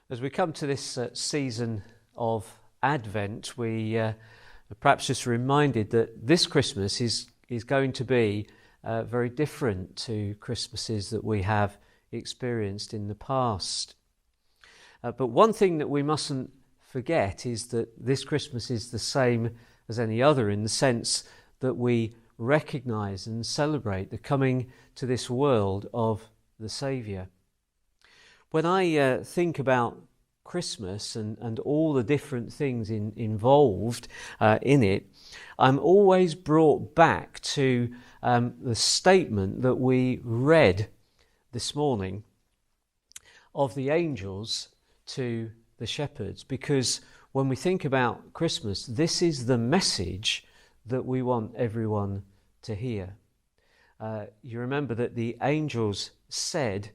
As we come to this season of Advent, we are perhaps just reminded that this Christmas is going to be very different to Christmases that we have experienced in the past. But one thing that we mustn't forget is that this Christmas is the same as any other in the sense that we recognise and celebrate the coming to this world of the Saviour. When I think about Christmas and all the different things involved in it, I'm always brought back to the statement that we read this morning of the angels to the shepherds, because when we think about Christmas, this is the message that we want everyone to hear. You remember that the angels said,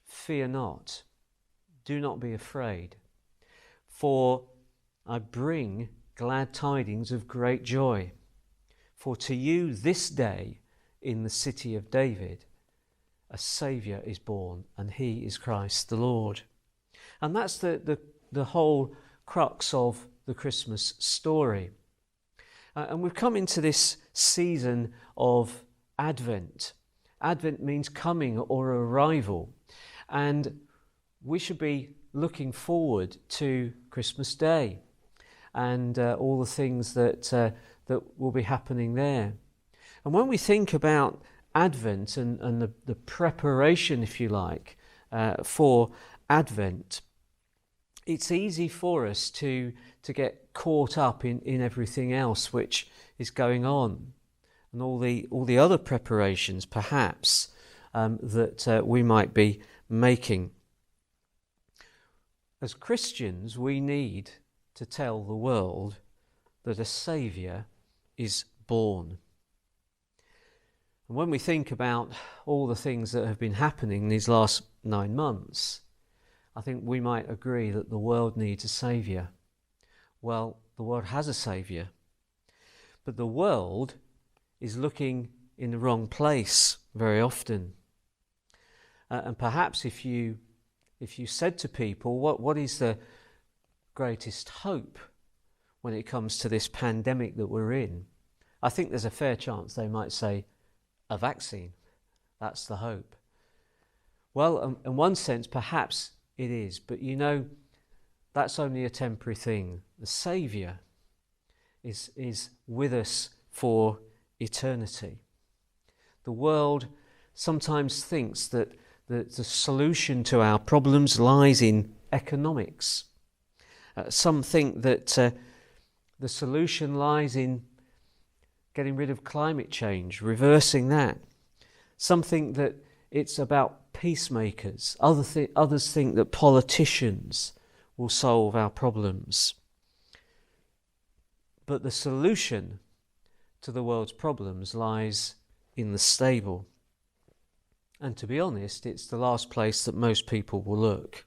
"Fear not, do not be afraid, for I bring glad tidings of great joy. For to you this day in the city of David a Saviour is born, and he is Christ the Lord." And that's the whole crux of the Christmas story. And we've come into this season of Advent. Advent means coming or arrival. And we should be looking forward to Christmas Day and all the things that will be happening there. And when we think about Advent and the preparation, if you like, for Advent, it's easy for us to get caught up in everything else which is going on and all the other preparations, perhaps, that we might be making. As Christians, we need to tell the world that a Saviour is born. And when we think about all the things that have been happening these last 9 months, I think we might agree that the world needs a Saviour. Well, the world has a Saviour, but the world is looking in the wrong place very often. And perhaps if you said to people, what is the greatest hope when it comes to this pandemic that we're in, I think there's a fair chance they might say, a vaccine. That's the hope. Well, in one sense, perhaps it is, but you know, that's only a temporary thing. The Saviour is with us for eternity. The world sometimes thinks that the solution to our problems lies in economics. Some think that the solution lies in getting rid of climate change, reversing that. Some think that it's about peacemakers. Others think that politicians will solve our problems. But the solution to the world's problems lies in the stable. And to be honest, it's the last place that most people will look.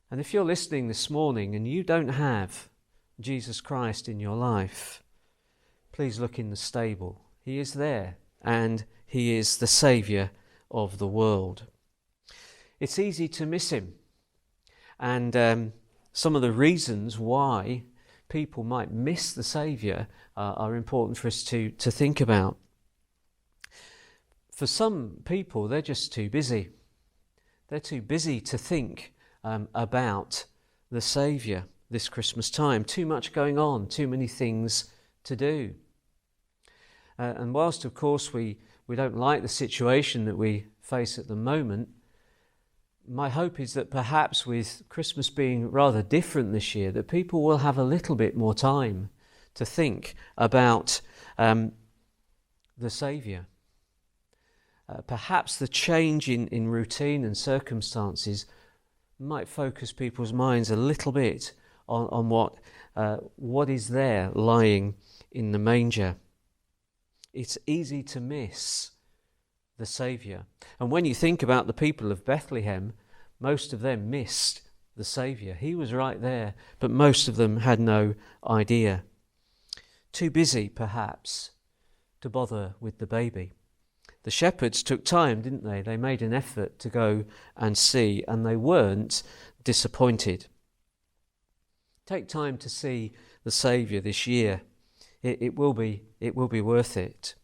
And if you're listening this morning and you don't have Jesus Christ in your life, please look in the stable. He is there, and he is the Saviour of the world. It's easy to miss him. And some of the reasons why people might miss the Saviour are important for us to think about. For some people, they're just too busy. They're too busy to think about the Saviour this Christmas time. Too much going on, too many things to do. And whilst, of course, we don't like the situation that we face at the moment, my hope is that perhaps with Christmas being rather different this year, that people will have a little bit more time to think about the Saviour. Perhaps the change in routine and circumstances might focus people's minds a little bit on what is there lying in the manger. It's easy to miss the Saviour. And when you think about the people of Bethlehem, most of them missed the Saviour. He was right there, but most of them had no idea. Too busy, perhaps, to bother with the baby. The shepherds took time, didn't they? They made an effort to go and see, and they weren't disappointed. Take time to see the Saviour this year. It will be worth it.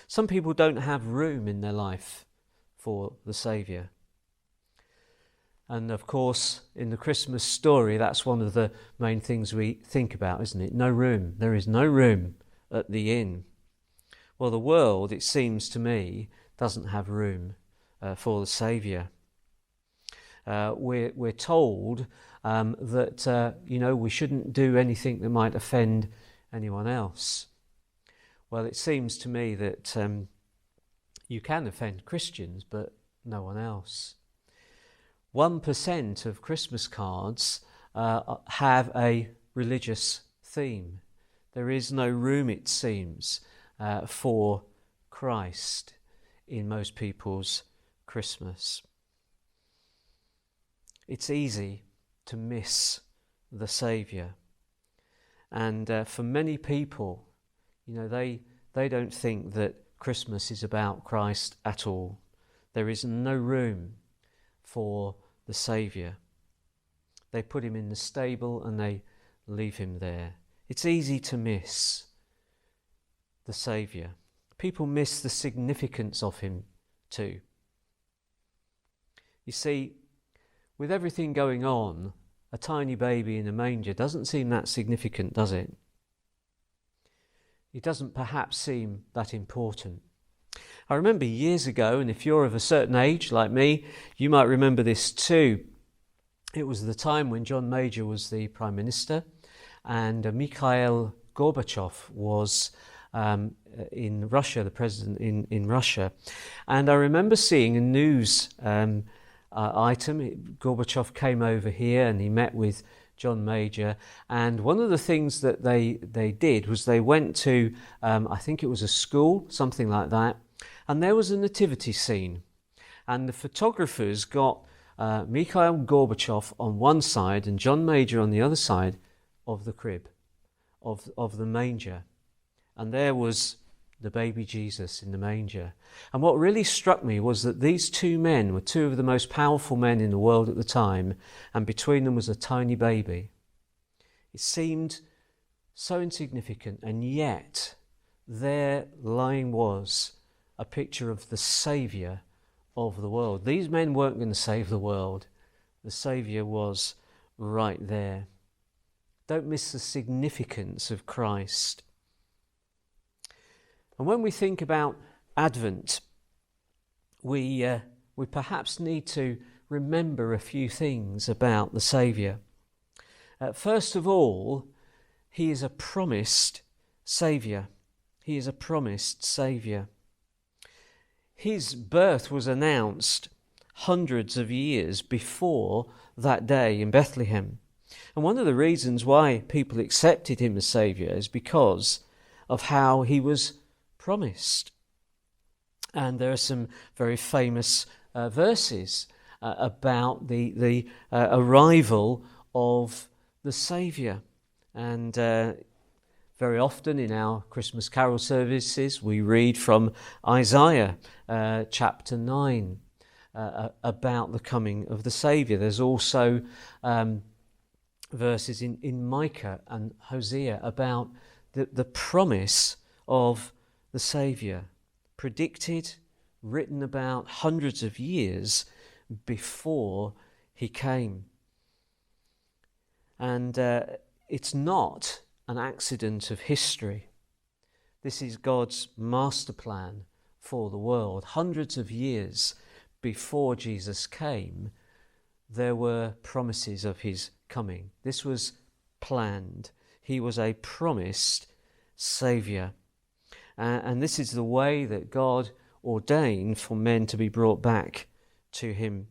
Some people don't have room in their life for the Saviour. And of course, in the Christmas story, that's one of the main things we think about, isn't it? No room. There is no room at the inn. Well, the world, it seems to me, doesn't have room for the Saviour. We're told that we shouldn't do anything that might offend anyone else. Well, it seems to me that you can offend Christians, but no one else. 1% of Christmas cards have a religious theme. There is no room, it seems, for Christ in most people's Christmas. It's easy to miss the Saviour. And for many people, they don't think that Christmas is about Christ at all. There is no room for the Saviour. They put him in the stable and they leave him there. It's easy to miss the Saviour. People miss the significance of him too. You see, with everything going on, a tiny baby in a manger doesn't seem that significant, does it? It doesn't perhaps seem that important. I remember years ago, and if you're of a certain age like me, you might remember this too. It was the time when John Major was the Prime Minister and Mikhail Gorbachev was in Russia, the president in Russia. And I remember seeing a news item. Gorbachev came over here and he met with John Major, and one of the things that they did was they went to, I think it was a school, something like that, and there was a nativity scene, and the photographers got Mikhail Gorbachev on one side and John Major on the other side of the crib, of the manger, and there was the baby Jesus in the manger. And what really struck me was that these two men were two of the most powerful men in the world at the time, and between them was a tiny baby. It seemed so insignificant, and yet there lying was a picture of the Saviour of the world. These men weren't going to save the world. The Saviour was right there. Don't miss the significance of Christ. And when we think about Advent, we perhaps need to remember a few things about the Saviour. First of all, he is a promised Saviour. He is a promised Saviour. His birth was announced hundreds of years before that day in Bethlehem. And one of the reasons why people accepted him as Saviour is because of how he was promised. And there are some very famous verses about the arrival of the Saviour. And very often in our Christmas carol services we read from Isaiah chapter 9 about the coming of the Saviour. There's also verses in Micah and Hosea about the promise of the Saviour, predicted, written about hundreds of years before he came. And it's not an accident of history. This is God's master plan for the world. Hundreds of years before Jesus came, there were promises of his coming. This was planned. He was a promised Saviour. And this is the way that God ordained for men to be brought back to him.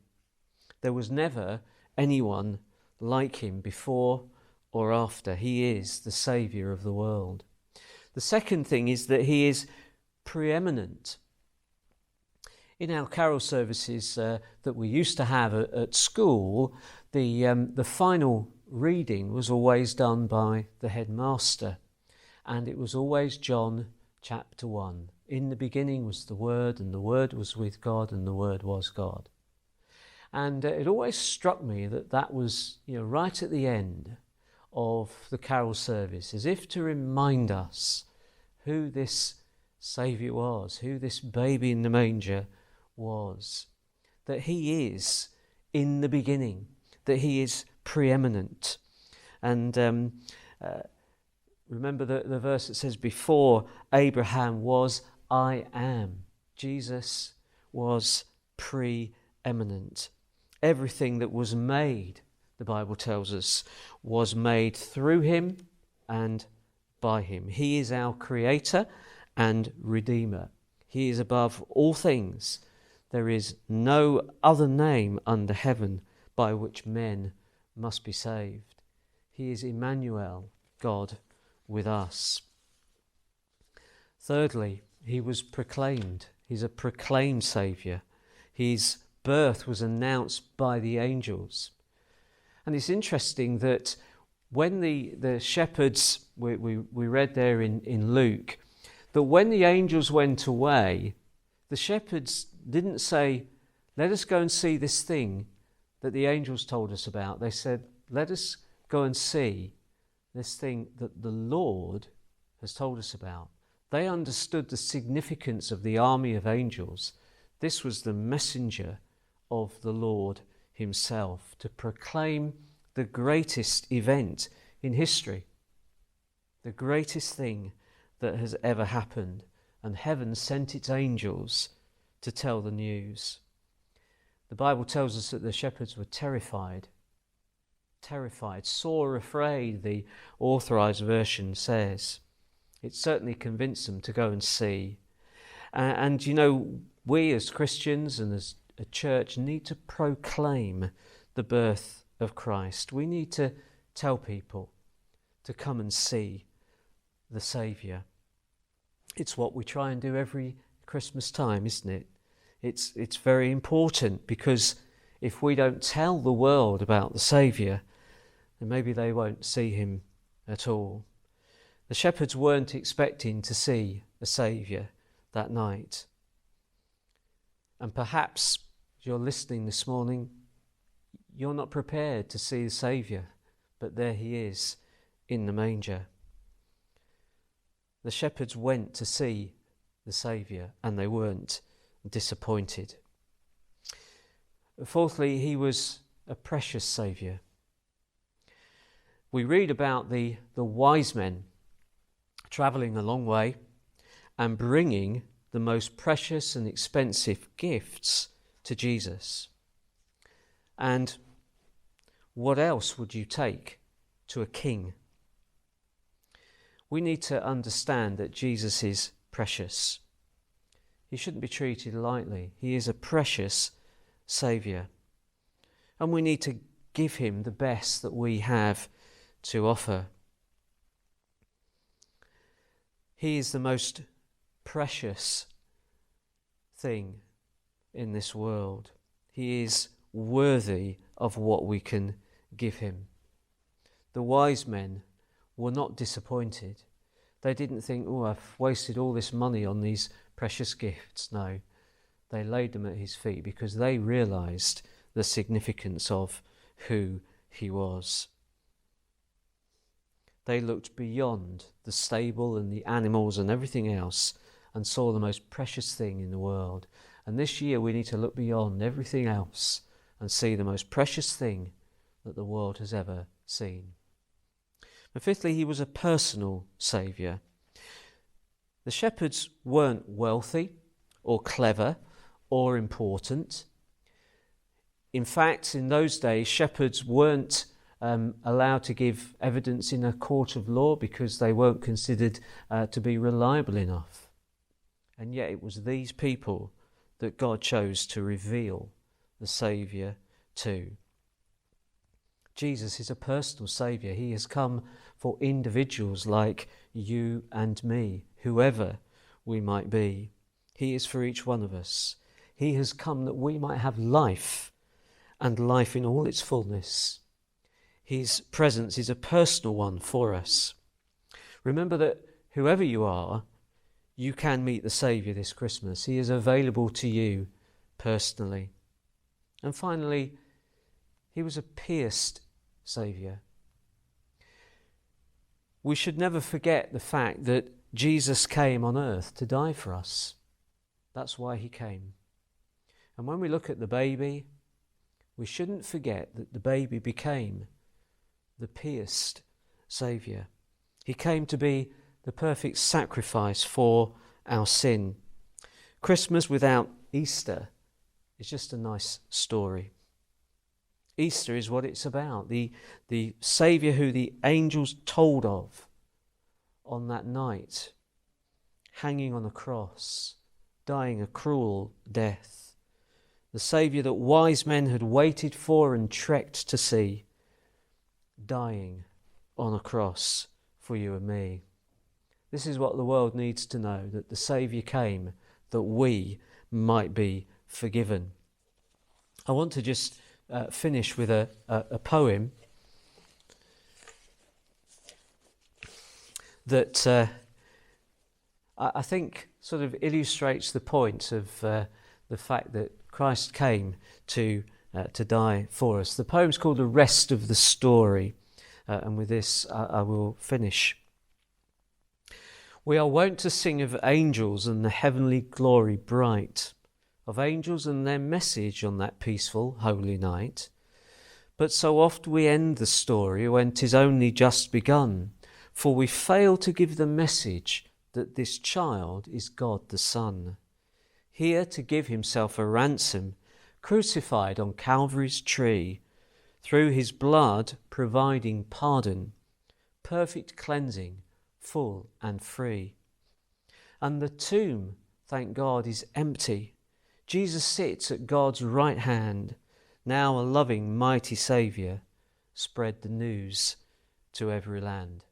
There was never anyone like him before or after. He is the Saviour of the world. The second thing is that he is preeminent. In our carol services that we used to have at school, the final reading was always done by the headmaster, and it was always John chapter 1. In the beginning was the Word, and the Word was with God, and the Word was God. And it always struck me that was, right at the end of the carol service, as if to remind us who this Saviour was, who this baby in the manger was, that he is in the beginning, that he is preeminent. And remember the verse that says, before Abraham was, I am. Jesus was preeminent. Everything that was made, the Bible tells us, was made through him and by him. He is our creator and redeemer. He is above all things. There is no other name under heaven by which men must be saved. He is Emmanuel, God with us. Thirdly, he was proclaimed. He's a proclaimed Saviour. His birth was announced by the angels. And it's interesting that when the shepherds, we read there in Luke, that when the angels went away, the shepherds didn't say, let us go and see this thing that the angels told us about. They said, let us go and see this thing that the Lord has told us about. They understood the significance of the army of angels. This was the messenger of the Lord himself to proclaim the greatest event in history, the greatest thing that has ever happened, and heaven sent its angels to tell the news. The Bible tells us that the shepherds were terrified, sore afraid, the authorized version says. It certainly convinced them to go and see. And we as Christians and as a church need to proclaim the birth of Christ. We need to tell people to come and see the Saviour. It's what we try and do every Christmas time, isn't it? It's very important, because if we don't tell the world about the Saviour, then maybe they won't see him at all. The shepherds weren't expecting to see a Saviour that night. And perhaps you're listening this morning, you're not prepared to see the Saviour, but there he is in the manger. The shepherds went to see the Saviour, and they weren't disappointed. Fourthly, he was a precious Saviour. We read about the wise men travelling a long way and bringing the most precious and expensive gifts to Jesus. And what else would you take to a king? We need to understand that Jesus is precious. He shouldn't be treated lightly. He is a precious Saviour. And we need to give him the best that we have to offer. He is the most precious thing in this world. He is worthy of what we can give him. The wise men were not disappointed. They didn't think, I've wasted all this money on these precious gifts. No, they laid them at his feet because they realised the significance of who he was. They looked beyond the stable and the animals and everything else and saw the most precious thing in the world. And this year we need to look beyond everything else and see the most precious thing that the world has ever seen. And fifthly, he was a personal Saviour. The shepherds weren't wealthy or clever or important. In fact, in those days, shepherds weren't allowed to give evidence in a court of law because they weren't considered to be reliable enough. And yet it was these people that God chose to reveal the Saviour to. Jesus is a personal Saviour. He has come for individuals like you and me, whoever we might be. He is for each one of us. He has come that we might have life, and life in all its fullness. His presence is a personal one for us. Remember that whoever you are, you can meet the Saviour this Christmas. He is available to you personally. And finally, he was a pierced Saviour. We should never forget the fact that Jesus came on earth to die for us. That's why he came. And when we look at the baby, we shouldn't forget that the baby became the pierced Saviour. He came to be the perfect sacrifice for our sin. Christmas without Easter is just a nice story. Easter is what it's about. The Saviour who the angels told of on that night, hanging on a cross, dying a cruel death. The Saviour that wise men had waited for and trekked to see, dying on a cross for you and me. This is what the world needs to know, that the Saviour came that we might be forgiven. I want to just finish with a poem that I think sort of illustrates the point of the fact that Christ came to die for us. The poem's called The Rest of the Story, and with this I will finish. We are wont to sing of angels and the heavenly glory bright, of angels and their message on that peaceful, holy night. But so oft we end the story when 'tis only just begun, for we fail to give the message that this child is God the Son, here to give himself a ransom, crucified on Calvary's tree, through his blood providing pardon, perfect cleansing, full and free. And the tomb, thank God, is empty. Jesus sits at God's right hand, now a loving, mighty Saviour, spread the news to every land.